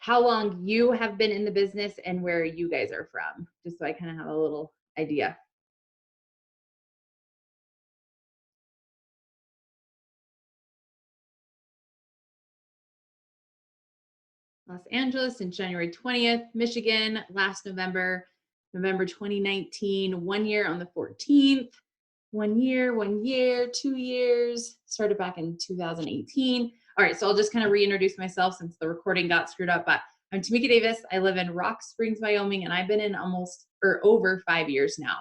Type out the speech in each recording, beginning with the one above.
how long you have been in the business and where you guys are from, just so I kind of have a little idea. Los Angeles in January 20th, Michigan last November, November 2019, 1 year on the 14th, 1 year, 2 years, started back in 2018. All right, so I'll just kind of reintroduce myself since the recording got screwed up, but I'm Tamika Davis. I live in Rock Springs, Wyoming, and I've been in almost or over 5 years now.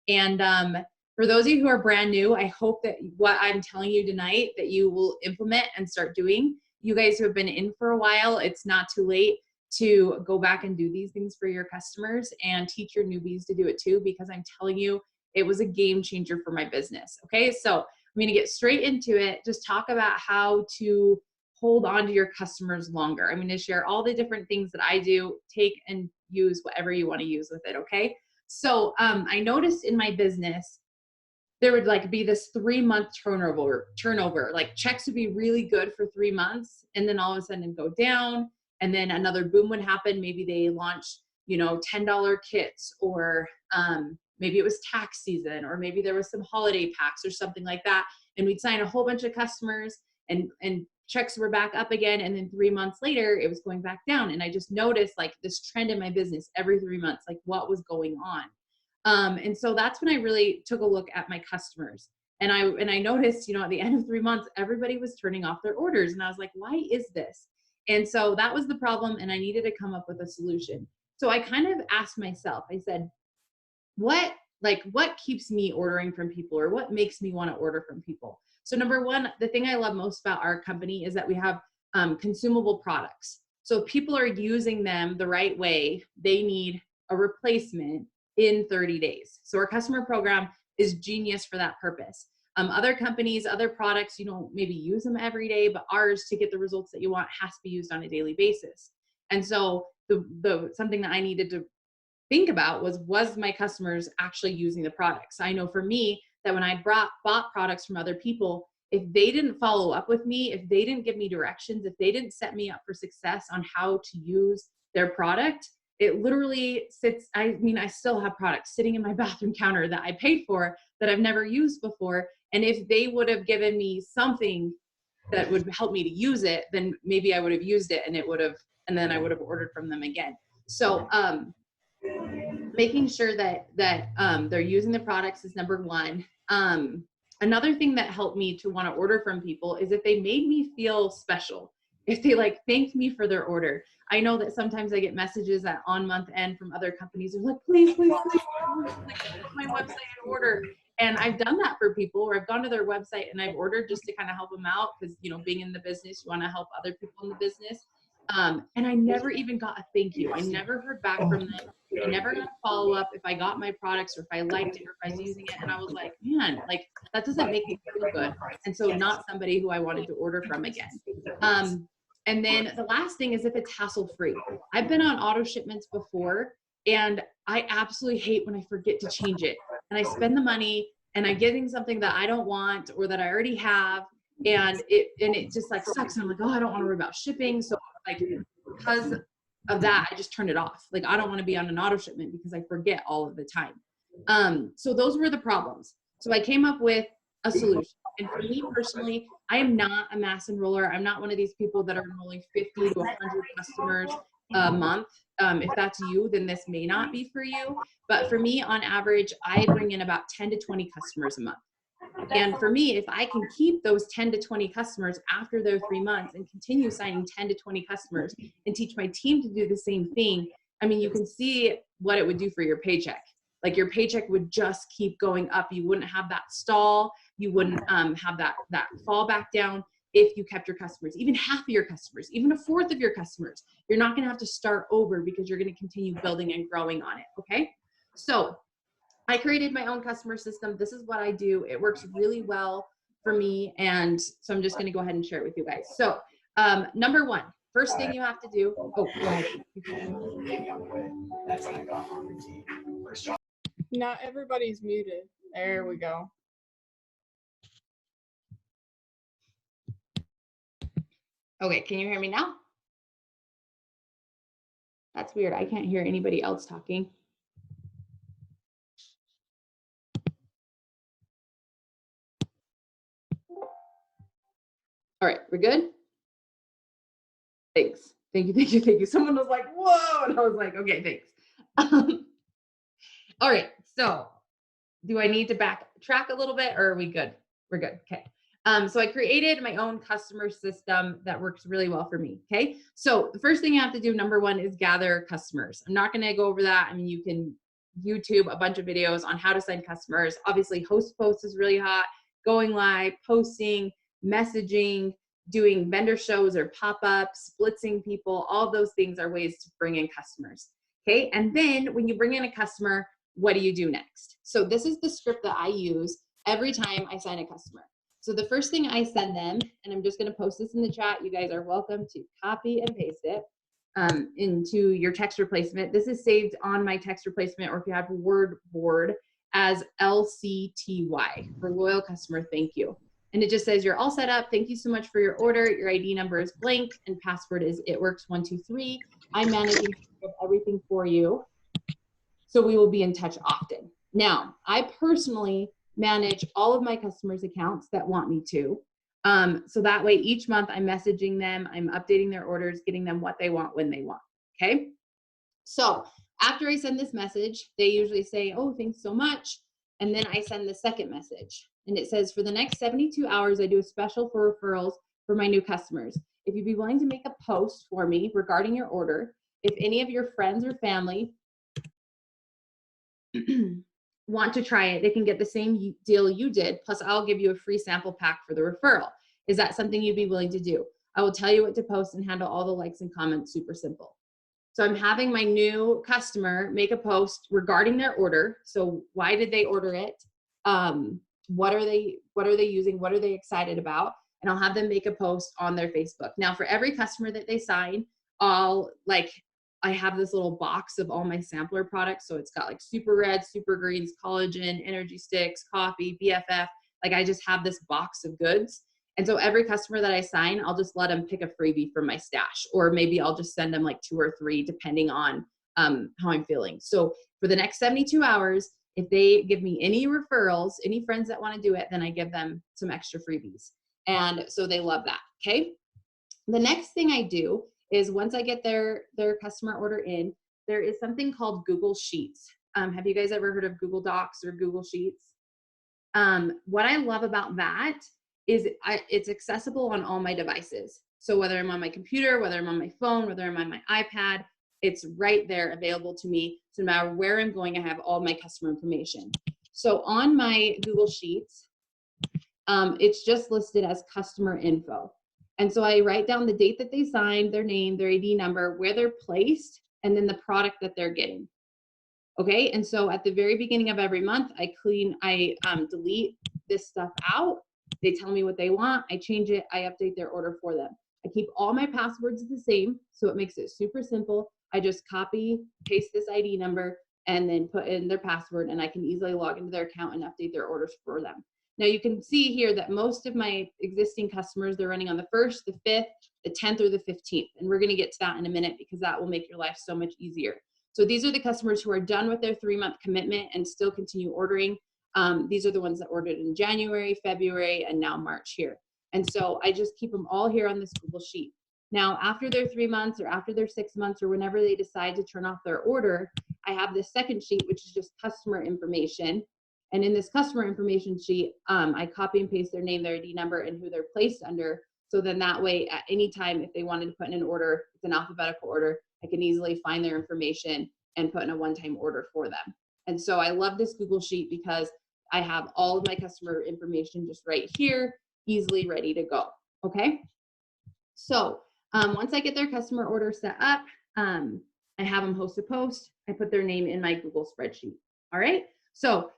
And for those of you who are brand new, I hope that what I'm telling you tonight that you will implement and start doing. You guys who have been in for a while, it's not too late to go back and do these things for your customers and teach your newbies to do it too, because I'm telling you, it was a game changer for my business. Okay, so I'm going to get straight into it. Just talk about how to hold on to your customers longer. I'm going to share all the different things that I do. Take and use whatever you want to use with it. Okay, so I noticed in my business there would like be this 3-month turnover. Like checks would be really good for 3 months, and then all of a sudden it'd go down, and then another boom would happen. Maybe they launched, $10 kits, or maybe it was tax season, or maybe there was some holiday packs or something like that. And we'd sign a whole bunch of customers, and checks were back up again. And then 3 months later, it was going back down. And I just noticed like this trend in my business every 3 months, like what was going on. And so that's when I really took a look at my customers. And I noticed, at the end of 3 months, everybody was turning off their orders. And I was like, why is this? And so that was the problem. And I needed to come up with a solution. So I kind of asked myself, I said, what keeps me ordering from people, or what makes me want to order from people? So number one, the thing I love most about our company is that we have consumable products. So if people are using them the right way, they need a replacement in 30 days. So our customer program is genius for that purpose. Other companies, other products, maybe use them every day, but ours, to get the results that you want, has to be used on a daily basis. And so the something that I needed to think about was my customers actually using the products? I know for me that when I bought products from other people, if they didn't follow up with me, if they didn't give me directions, if they didn't set me up for success on how to use their product, it literally sits, I still have products sitting in my bathroom counter that I paid for that I've never used before. And if they would have given me something that would help me to use it, then maybe I would have used it, and then I would have ordered from them again. So making sure that they're using the products is number one. Another thing that helped me to want to order from people is if they made me feel special. If they thanked me for their order. I know that sometimes I get messages on month end from other companies. They're like, please, go to my website and order. And I've done that for people, or I've gone to their website and I've ordered just to kind of help them out, because being in the business, you want to help other people in the business. And I never even got a thank you. I never heard back from them. I never got a follow up if I got my products, or if I liked it, or if I was using it. And I was like, man, that doesn't make me feel good. And so not somebody who I wanted to order from again. And then the last thing is if it's hassle free. I've been on auto shipments before, and I absolutely hate when I forget to change it. And I spend the money and I'm getting something that I don't want, or that I already have. And it just sucks. And I'm like, oh, I don't want to worry about shipping. So because of that, I just turned it off. I don't want to be on an auto shipment because I forget all of the time. So those were the problems. So I came up with a solution. And for me personally, I am not a mass enroller. I'm not one of these people that are enrolling 50 to 100 customers a month. If that's you, then this may not be for you. But for me, on average, I bring in about 10 to 20 customers a month. And for me, if I can keep those 10 to 20 customers after their 3 months and continue signing 10 to 20 customers and teach my team to do the same thing, you can see what it would do for your paycheck. Your paycheck would just keep going up. You wouldn't have that stall. You wouldn't have that fall back down if you kept your customers, even half of your customers, even a fourth of your customers. You're not going to have to start over because you're going to continue building and growing on it. Okay. So I created my own customer system. This is what I do. It works really well for me. And so I'm just going to go ahead and share it with you guys. So number one, first thing you have to do. Oh, go ahead. Not everybody's muted. There we go. Okay, can you hear me now? That's weird. I can't hear anybody else talking. All right, we're good? Thanks. Thank you, thank you, thank you. Someone was like, whoa, and I was like, okay, thanks. All right, so do I need to backtrack a little bit or are we good? We're good, okay. So I created my own customer system that works really well for me, okay? So the first thing you have to do, number one, is gather customers. I'm not gonna go over that. I mean, you can YouTube a bunch of videos on how to sign customers. Obviously, host posts is really hot, going live, posting, messaging, doing vendor shows or pop-ups, blitzing people, all of those things are ways to bring in customers, okay? And then when you bring in a customer, what do you do next? So this is the script that I use every time I sign a customer. So the first thing I send them, and I'm just gonna post this in the chat, you guys are welcome to copy and paste it into your text replacement. This is saved on my text replacement, or if you have word board, as LCTY, for loyal customer, thank you. And it just says, you're all set up. Thank you so much for your order. Your ID number is blank and password is itworks123. I'm managing everything for you, so we will be in touch often. Now, I personally manage all of my customers' accounts that want me to. So that way each month I'm messaging them, I'm updating their orders, getting them what they want when they want, okay? So after I send this message, they usually say, oh, thanks so much. And then I send the second message and it says, for the next 72 hours, I do a special for referrals for my new customers. If you'd be willing to make a post for me regarding your order, if any of your friends or family want to try it, they can get the same deal you did, plus I'll give you a free sample pack for the referral. Is that something you'd be willing to do? I will tell you what to post and handle all the likes and comments, super simple. So I'm having my new customer make a post regarding their order. So why did they order it? What are they using? What are they excited about? And I'll have them make a post on their Facebook. Now for every customer that they sign, I have this little box of all my sampler products. So it's got like Super Red, Super Greens, collagen, energy sticks, coffee, BFF. Like I just have this box of goods. And so every customer that I sign, I'll just let them pick a freebie from my stash, or maybe I'll just send them like 2 or 3 depending on how I'm feeling. So for the next 72 hours, if they give me any referrals, any friends that want to do it, then I give them some extra freebies. And so they love that, okay? The next thing I do is once I get their customer order in, there is something called Google Sheets. Have you guys ever heard of Google Docs or Google Sheets? What I love about that is it's accessible on all my devices. So whether I'm on my computer, whether I'm on my phone, whether I'm on my iPad, it's right there available to me. So no matter where I'm going, I have all my customer information. So on my Google Sheets, it's just listed as customer info. And so I write down the date that they signed, their name, their ID number, where they're placed, and then the product that they're getting. Okay, and so at the very beginning of every month, I delete this stuff out. They tell me what they want, I change it, I update their order for them. I keep all my passwords the same, so it makes it super simple. I just copy, paste this ID number, and then put in their password, and I can easily log into their account and update their orders for them. Now you can see here that most of my existing customers, they're running on the 1st, the 5th, the 10th, or the 15th. And we're gonna get to that in a minute because that will make your life so much easier. So these are the customers who are done with their 3-month commitment and still continue ordering. These are the ones that ordered in January, February, and now March here. And so I just keep them all here on this Google Sheet. Now, after their 3 months or after their 6 months or whenever they decide to turn off their order, I have this second sheet, which is just customer information. And in this customer information sheet, I copy and paste their name, their ID number, and who they're placed under. So then that way, at any time, if they wanted to put in an order, it's an alphabetical order, I can easily find their information and put in a one-time order for them. And so I love this Google Sheet because I have all of my customer information just right here, easily ready to go, okay? So once I get their customer order set up, I have them host a post, I put their name in my Google spreadsheet, all right? So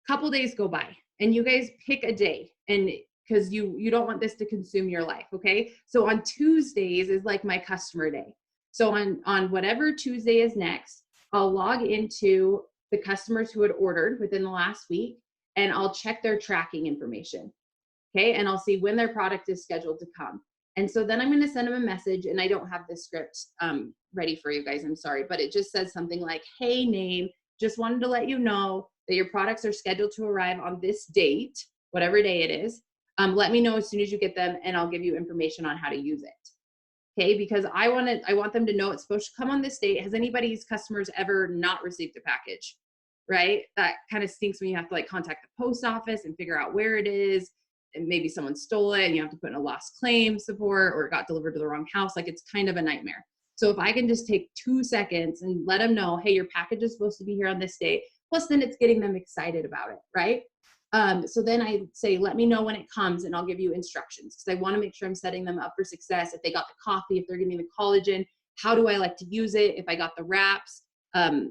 couple days go by and you guys pick a day, and because you don't want this to consume your life, okay? So on Tuesdays is like my customer day. So on whatever Tuesday is next, I'll log into the customers who had ordered within the last week, and I'll check their tracking information, okay? And I'll see when their product is scheduled to come. And so then I'm going to send them a message, and I don't have this script ready for you guys. I'm sorry, but it just says something like, hey, name, just wanted to let you know that your products are scheduled to arrive on this date, whatever day it is. Let me know as soon as you get them, and I'll give you information on how to use it. Okay, because I want them to know it's supposed to come on this date. Has anybody's customers ever not received a package? Right? That kind of stinks when you have to like contact the post office and figure out where it is, and maybe someone stole it and you have to put in a lost claim support, or it got delivered to the wrong house. Like, it's kind of a nightmare. So if I can just take 2 seconds and let them know, hey, your package is supposed to be here on this date, plus then it's getting them excited about it, right? So then I say, let me know when it comes, and I'll give you instructions, because I want to make sure I'm setting them up for success. If they got the coffee, if they're getting the collagen, how do I like to use it? If I got the wraps,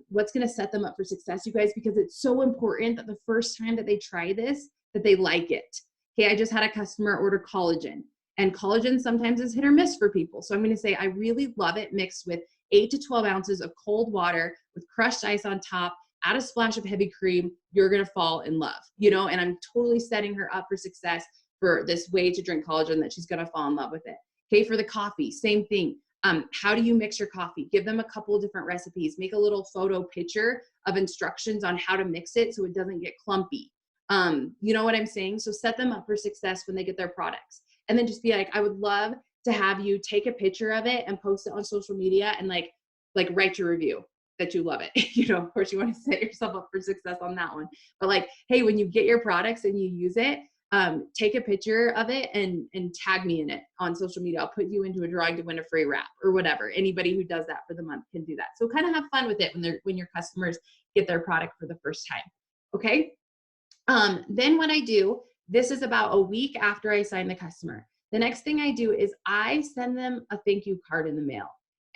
what's going to set them up for success, you guys, because it's so important that the first time that they try this, that they like it. Okay, I just had a customer order collagen, and collagen sometimes is hit or miss for people. So I'm going to say, I really love it mixed with 8 to 12 ounces of cold water with crushed ice on top. Add a splash of heavy cream, you're going to fall in love, you know, and I'm totally setting her up for success for this way to drink collagen that she's going to fall in love with it. Okay, for the coffee, same thing. How do you mix your coffee? Give them a couple of different recipes. Make a little photo picture of instructions on how to mix it so it doesn't get clumpy. You know what I'm saying? So set them up for success when they get their products. And then just be like, I would love to have you take a picture of it and post it on social media, and like write your review that you love it. You know, of course you want to set yourself up for success on that one, but like, hey, when you get your products and you use it, take a picture of it and tag me in it on social media. I'll put you into a drawing to win a free wrap or whatever. Anybody who does that for the month can do that. So kind of have fun with it when your customers get their product for the first time. Okay. Then what I do, this is about a week after I sign the customer. The next thing I do is I send them a thank you card in the mail.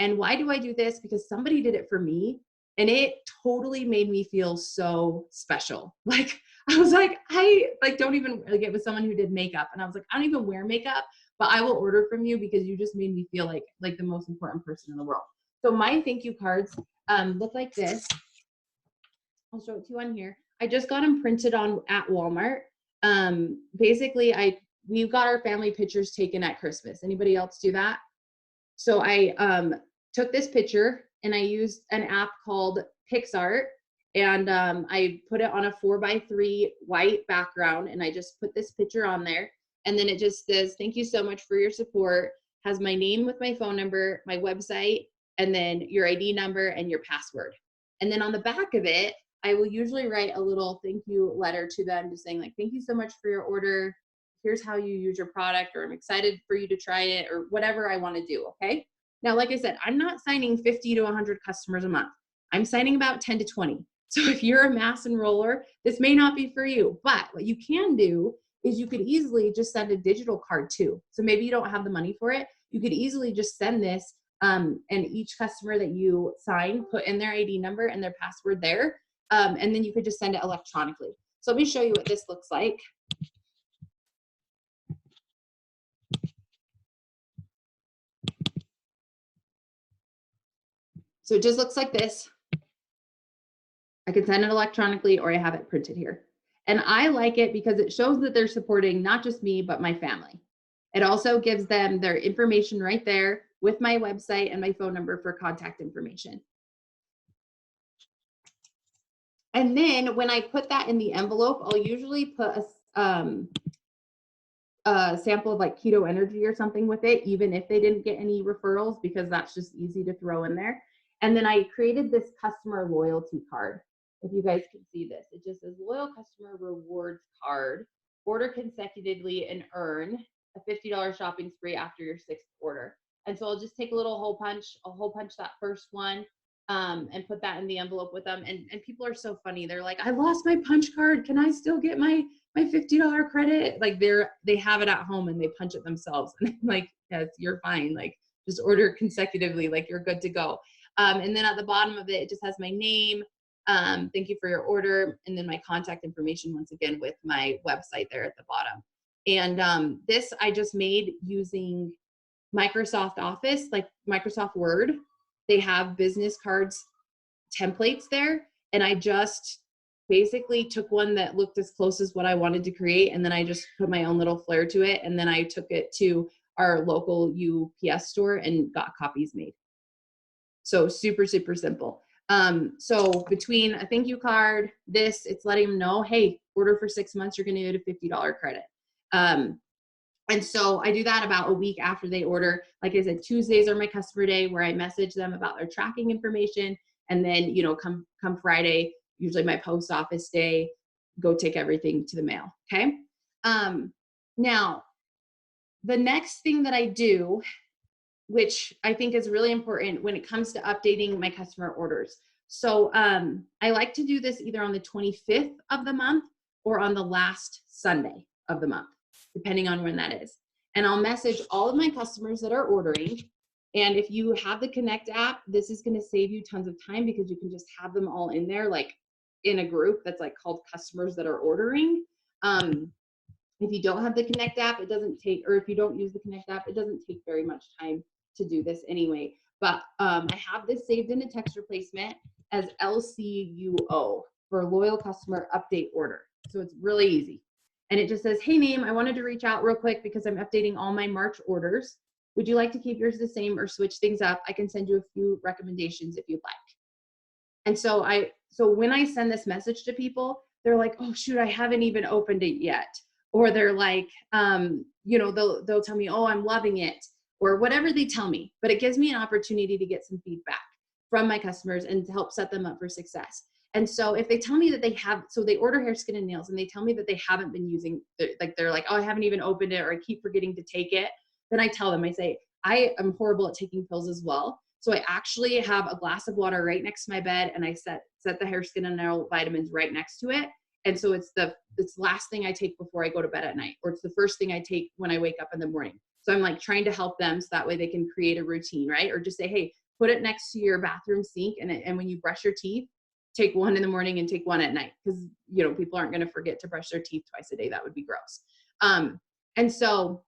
And why do I do this? Because somebody did it for me, and it totally made me feel so special. Like, I was like, I like don't even like, it was someone who did makeup, and I was like, I don't even wear makeup, but I will order from you because you just made me feel like the most important person in the world. So my thank you cards look like this. I'll show it to you on here. I just got them printed on at Walmart. Basically, we got our family pictures taken at Christmas. Anybody else do that? So I took this picture and I used an app called PixArt, and I put it on a 4x3 white background, and I just put this picture on there, and then it just says, thank you so much for your support, has my name with my phone number, my website, and then your ID number and your password. And then on the back of it, I will usually write a little thank you letter to them, just saying like, thank you so much for your order. Here's how you use your product, or I'm excited for you to try it, or whatever I want to do. Okay. Now, like I said, I'm not signing 50 to 100 customers a month. I'm signing about 10 to 20. So if you're a mass enroller, this may not be for you, but what you can do is you could easily just send a digital card too. So maybe you don't have the money for it. You could easily just send this, and each customer that you sign, put in their ID number and their password there. And then you could just send it electronically. So let me show you what this looks like. So it just looks like this. I can send it electronically, or I have it printed here. And I like it because it shows that they're supporting not just me, but my family. It also gives them their information right there with my website and my phone number for contact information. And then when I put that in the envelope, I'll usually put a sample of like Keto Energy or something with it, even if they didn't get any referrals, because that's just easy to throw in there. And then I created this customer loyalty card. If you guys can see this, it just says loyal customer rewards card, order consecutively and earn a $50 shopping spree after your 6th order. And so I'll just take a little hole punch that first one, and put that in the envelope with them. And people are so funny. They're like, I lost my punch card. Can I still get my $50 credit? Like they have it at home and they punch it themselves. And I'm like, yes, you're fine. Like, just order consecutively, like you're good to go. And then at the bottom of it, it just has my name. Thank you for your order. And then my contact information, once again, with my website there at the bottom. And this I just made using Microsoft Office, like Microsoft Word. They have business cards templates there. And I just basically took one that looked as close as what I wanted to create. And then I just put my own little flair to it. And then I took it to our local UPS store and got copies made. So super, super simple. So between a thank you card, it's letting them know, hey, order for 6 months, you're going to get a $50 credit. And so I do that about a week after they order. Like I said, Tuesdays are my customer day where I message them about their tracking information. And then, come Friday, usually my post office day, go take everything to the mail. Okay. Now, the next thing that I do, which I think is really important when it comes to updating my customer orders. So I like to do this either on the 25th of the month or on the last Sunday of the month, depending on when that is. And I'll message all of my customers that are ordering. And if you have the Connect app, this is going to save you tons of time because you can just have them all in there, like in a group that's like called customers that are ordering. If you don't have the Connect app, it doesn't take, or if you don't use the Connect app, it doesn't take very much time to do this anyway. But I have this saved in a text replacement as LCUO for loyal customer update order. So it's really easy. And it just says, hey, Naeem, I wanted to reach out real quick because I'm updating all my March orders. Would you like to keep yours the same or switch things up? I can send you a few recommendations if you'd like. And so when I send this message to people, they're like, oh, shoot, I haven't even opened it yet. Or they're like, they'll tell me, oh, I'm loving it, or whatever they tell me. But it gives me an opportunity to get some feedback from my customers and to help set them up for success. And so if they tell me that they order hair, skin, and nails, and they tell me that they haven't been using, they're like, oh, I haven't even opened it, or I keep forgetting to take it. Then I tell them, I say, I am horrible at taking pills as well. So I actually have a glass of water right next to my bed, and I set the hair, skin, and nail vitamins right next to it. And so it's the last thing I take before I go to bed at night, or it's the first thing I take when I wake up in the morning. So I'm like trying to help them so that way they can create a routine, right? Or just say, hey, put it next to your bathroom sink, and when you brush your teeth, take one in the morning and take one at night, because people aren't going to forget to brush their teeth twice a day. That would be gross. And so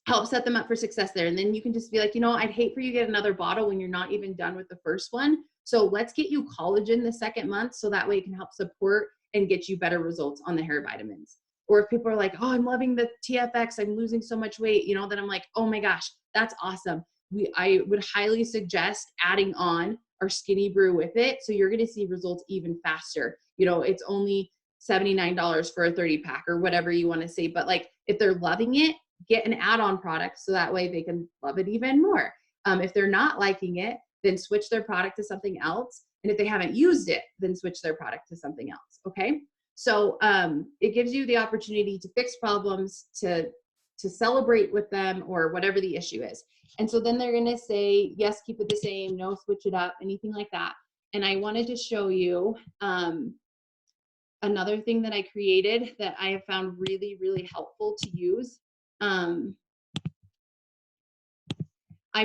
help set them up for success there. And then you can just be like, I'd hate for you to get another bottle when you're not even done with the first one. So let's get you collagen the second month, so that way it can help support and get you better results on the hair vitamins. Or if people are like, oh, I'm loving the TFX, I'm losing so much weight, then I'm like, oh my gosh, that's awesome. I would highly suggest adding on our Skinny Brew with it. So you're going to see results even faster. It's only $79 for a 30 pack or whatever you want to say. But like, if they're loving it, get an add-on product so that way they can love it even more. If they're not liking it, then switch their product to something else. And if they haven't used it, then switch their product to something else. Okay. So it gives you the opportunity to fix problems, to celebrate with them, or whatever the issue is. And so then they're going to say, yes, keep it the same, no, switch it up, anything like that. And I wanted to show you another thing that I created that I have found really, really helpful to use. I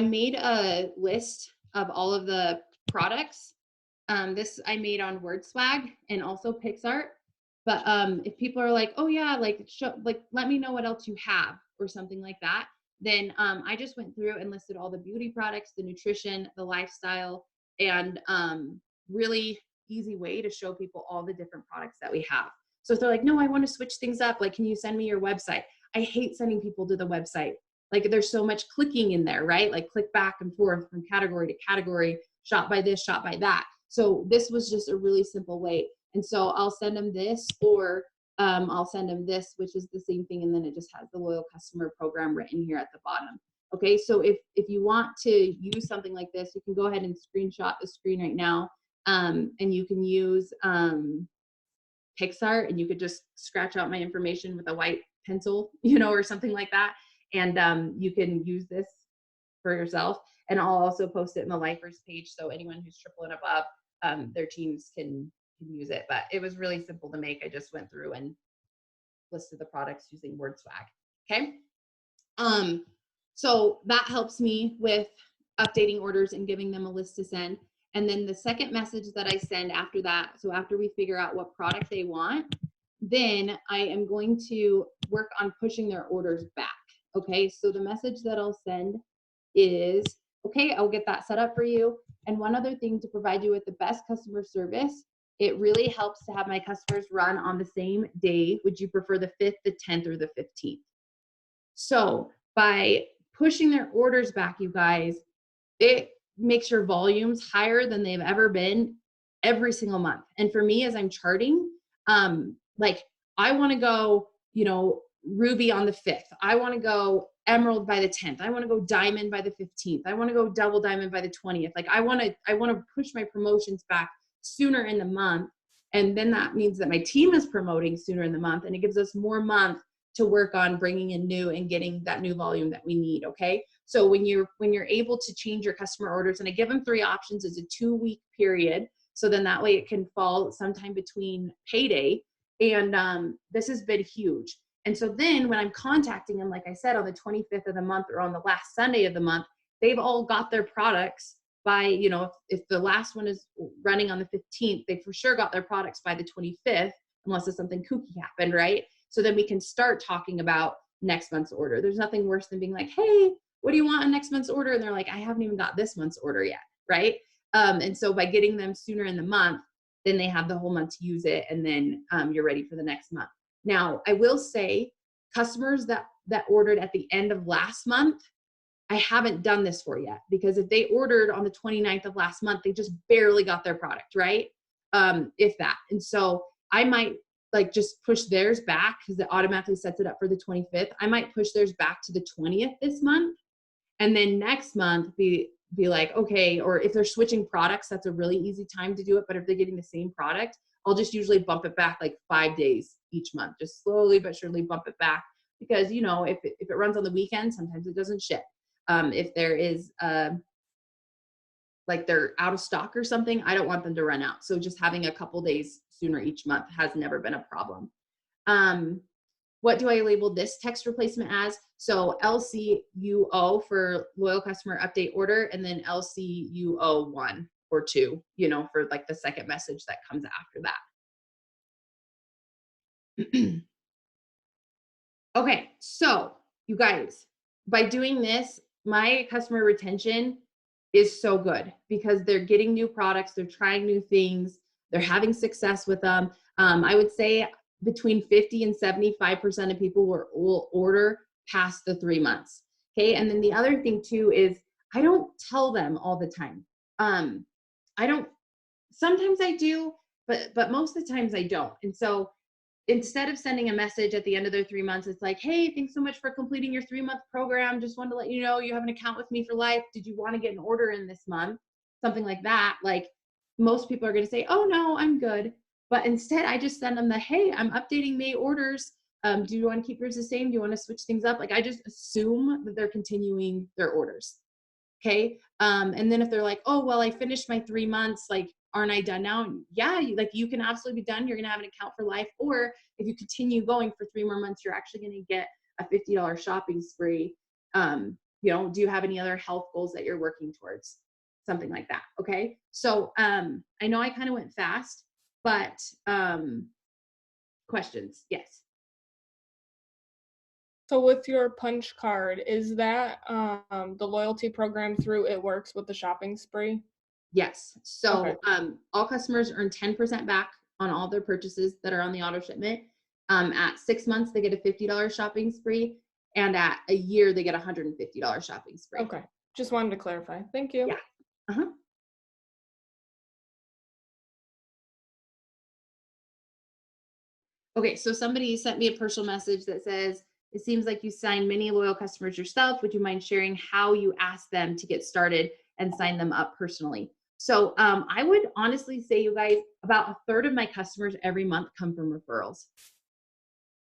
made a list of all of the products. This I made on WordSwag and also PixArt. But if people are like, oh yeah, let me know what else you have or something like that, then I just went through and listed all the beauty products, the nutrition, the lifestyle, and really easy way to show people all the different products that we have. So if they're like, no, I want to switch things up, like, can you send me your website? I hate sending people to the website. Like, there's so much clicking in there, right? Like, click back and forth from category to category, shop by this, shop by that. So this was just a really simple way. And so I'll send them this, or I'll send them this, which is the same thing. And then it just has the loyal customer program written here at the bottom. Okay, so if you want to use something like this, you can go ahead and screenshot the screen right now. And you can use PixArt, and you could just scratch out my information with a white pencil, or something like that. And you can use this for yourself. And I'll also post it in the Lifers page, so anyone who's triple and above, their teams can use it. But it was really simple to make. I just went through and listed the products using WordSwag. Okay. So that helps me with updating orders and giving them a list to send. And then the second message that I send after that, so after we figure out what product they want, then I am going to work on pushing their orders back. Okay, so the message that I'll send is, okay, I'll get that set up for you. And one other thing, to provide you with the best customer service, it really helps to have my customers run on the same day. Would you prefer the 5th, the 10th, or the 15th? So by pushing their orders back, you guys, it makes your volumes higher than they've ever been every single month. And for me, as I'm charting, like I want to go, ruby on the 5th. I want to go emerald by the 10th. I want to go diamond by the 15th. I want to go double diamond by the 20th. Like I want to push my promotions back sooner in the month. And then that means that my team is promoting sooner in the month, and it gives us more month to work on bringing in new and getting that new volume that we need. Okay. So when you're able to change your customer orders, and I give them 3 options, it's a 2-week period. So then that way it can fall sometime between payday. And this has been huge. And so then when I'm contacting them, like I said, on the 25th of the month or on the last Sunday of the month, they've all got their products by, if the last one is running on the 15th, they for sure got their products by the 25th, unless it's something kooky happened, right? So then we can start talking about next month's order. There's nothing worse than being like, hey, what do you want on next month's order? And they're like, I haven't even got this month's order yet, right? And so by getting them sooner in the month, then they have the whole month to use it, and then you're ready for the next month. Now, I will say customers that ordered at the end of last month, I haven't done this for yet, because if they ordered on the 29th of last month, they just barely got their product, right? If that. And so I might like just push theirs back, because it automatically sets it up for the 25th. I might push theirs back to the 20th this month. And then next month be like, okay, or if they're switching products, that's a really easy time to do it. But if they're getting the same product, I'll just usually bump it back like 5 days each month, just slowly but surely bump it back. Because, if it runs on the weekend, sometimes it doesn't ship. If there is like they're out of stock or something, I don't want them to run out. So just having a couple days sooner each month has never been a problem. What do I label this text replacement as? So LCUO for loyal customer update order, and then LCUO 1 or 2, for like the second message that comes after that. Okay, so you guys, by doing this, my customer retention is so good, because they're getting new products, they're trying new things, they're having success with them. I would say between 50 and 75% of people will order past the 3 months. Okay. And then the other thing too is I don't tell them all the time. Sometimes I do, but most of the times I don't. And so instead of sending a message at the end of their 3 months, it's like, hey, thanks so much for completing your 3-month program. Just wanted to let you know you have an account with me for life. Did you want to get an order in this month? Something like that. Like most people are going to say, oh no, I'm good. But instead I just send them the, hey, I'm updating May orders. Do you want to keep yours the same? Do you want to switch things up? Like I just assume that they're continuing their orders. Okay. And then if they're like, oh, well, I finished my 3 months, like, aren't I done now? Yeah, you can absolutely be done. You're going to have an account for life. Or if you continue going for 3 more months, you're actually going to get a $50 shopping spree. Do you have any other health goals that you're working towards? Something like that. Okay. So I know I kind of went fast, but questions? Yes. So with your punch card, is that the loyalty program through It Works with the shopping spree? Yes. So Okay. all customers earn 10% back on all their purchases that are on the auto shipment. At 6 months, they get a $50 shopping spree. And at a year, they get a $150 shopping spree. Okay. Just wanted to clarify. Thank you. Yeah. Uh-huh. Okay, so somebody sent me a personal message that says, it seems like you sign many loyal customers yourself. Would you mind sharing how you ask them to get started and sign them up personally? So I would honestly say, you guys, about a third of my customers every month come from referrals.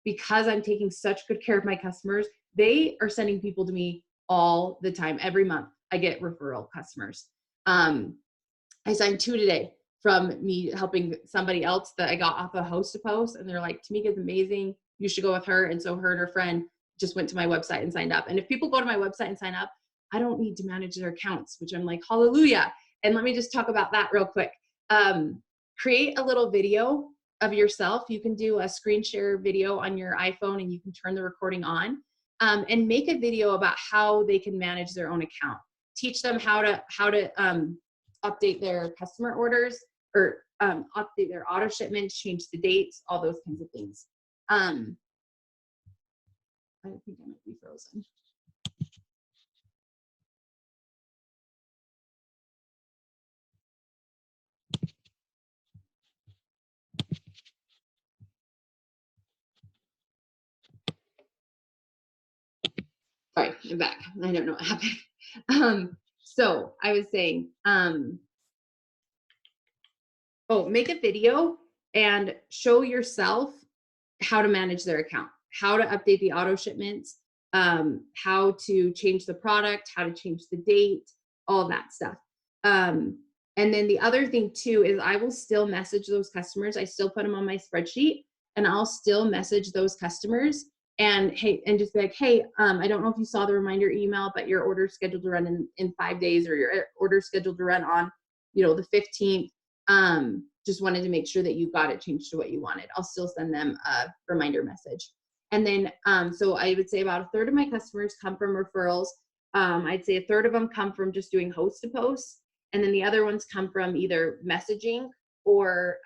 Because I'm taking such good care of my customers, they are sending people to me all the time. Every month I get referral customers. I signed 2 today from me helping somebody else that I got off a host to post. And they're like, Tamika's amazing. You should go with her. And so her and her friend just went to my website and signed up. And if people go to my website and sign up, I don't need to manage their accounts, which I'm like, hallelujah. And let me just talk about that real quick. Create a little video of yourself. You can do a screen share video on your iPhone, and you can turn the recording on, and make a video about how they can manage their own account. Teach them how to update their customer orders, or update their auto shipments, change the dates, all those kinds of things. I think I might be frozen. I'm back. I don't know what happened. So I was saying, make a video and show yourself how to manage their account, how to update the auto shipments, how to change the product, how to change the date, all of that stuff. And then the other thing too is I will still message those customers. I still put them on my spreadsheet, and I'll still message those customers and just be like, hey, I don't know if you saw the reminder email, but your order's scheduled to run in 5 days, or your order's scheduled to run on, the 15th. Just wanted to make sure that you got it changed to what you wanted. I'll still send them a reminder message. And then, so I would say about a third of my customers come from referrals. I'd say a third of them come from just doing host to post. And then the other ones come from either messaging or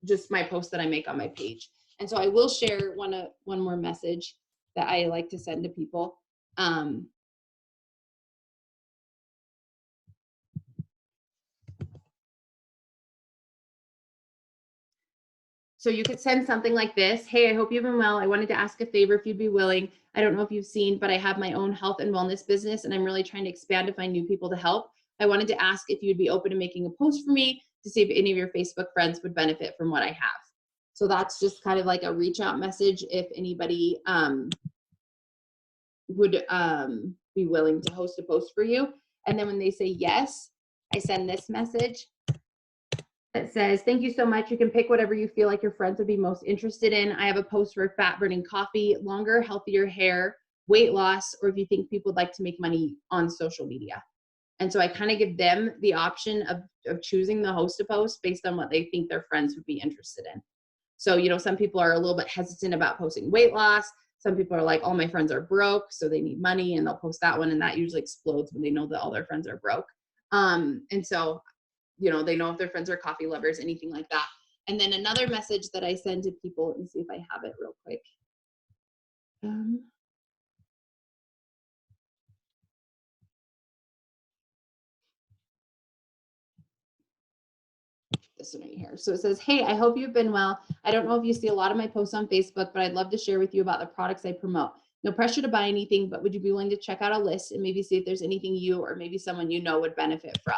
just my posts that I make on my page. And so I will share one more message that I like to send to people. So you could send something like this. Hey, I hope you've been well. I wanted to ask a favor if you'd be willing. I don't know if you've seen, but I have my own health and wellness business, and I'm really trying to expand to find new people to help. I wanted to ask if you'd be open to making a post for me to see if any of your Facebook friends would benefit from what I have. So that's just kind of like a reach out message if anybody would be willing to host a post for you. And then when they say yes, I send this message that says, thank you so much. You can pick whatever you feel like your friends would be most interested in. I have a post for fat burning coffee, longer, healthier hair, weight loss, or if you think people would like to make money on social media. And so I kind of give them the option of choosing the host to post based on what they think their friends would be interested in. So, some people are a little bit hesitant about posting weight loss. Some people are like, all my friends are broke, so they need money, and they'll post that one, and that usually explodes when they know that all their friends are broke. And so, they know if their friends are coffee lovers, anything like that. And then another message that I send to people, let me see if I have it real quick. This one right here. So it says, hey, I hope you've been well. I don't know if you see a lot of my posts on Facebook, but I'd love to share with you about the products I promote. No pressure to buy anything, but would you be willing to check out a list and maybe see if there's anything you or maybe someone you know would benefit from?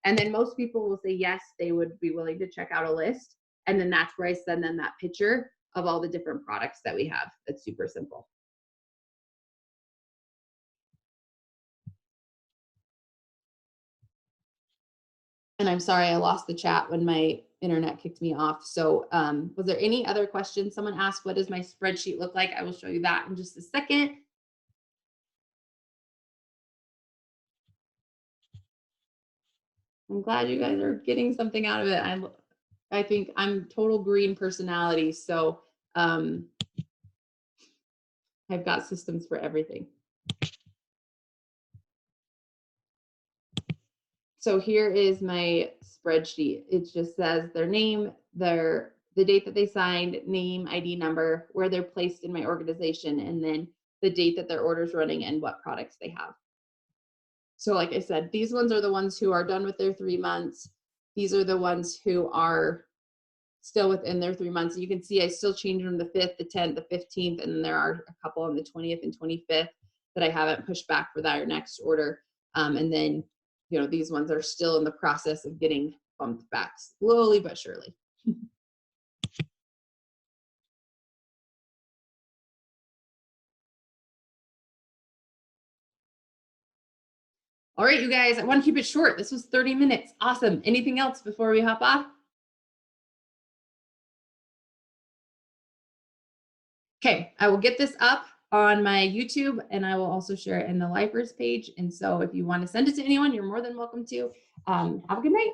And then most people will say yes, they would be willing to check out a list. And then that's where I send them that picture of all the different products that we have. That's super simple. And I'm sorry, I lost the chat when my internet kicked me off. So was there any other questions? Someone asked, what does my spreadsheet look like? I will show you that in just a second. I'm glad you guys are getting something out of it. I think I'm total green personality. So I've got systems for everything. So here is my spreadsheet. It just says their name, the date that they signed, name, ID number, where they're placed in my organization, and then the date that their order's running and what products they have. So like I said, these ones are the ones who are done with their 3 months. These are the ones who are still within their 3 months. You can see I still change them the 5th, the 10th, the 15th, and then there are a couple on the 20th and 25th that I haven't pushed back for their next order. And then, these ones are still in the process of getting bumped back slowly but surely. All right, you guys, I want to keep it short. This was 30 minutes. Awesome. Anything else before we hop off? Okay, I will get this up on my YouTube, and I will also share it in the Lifers page. And so if you want to send it to anyone, you're more than welcome to. Have a good night.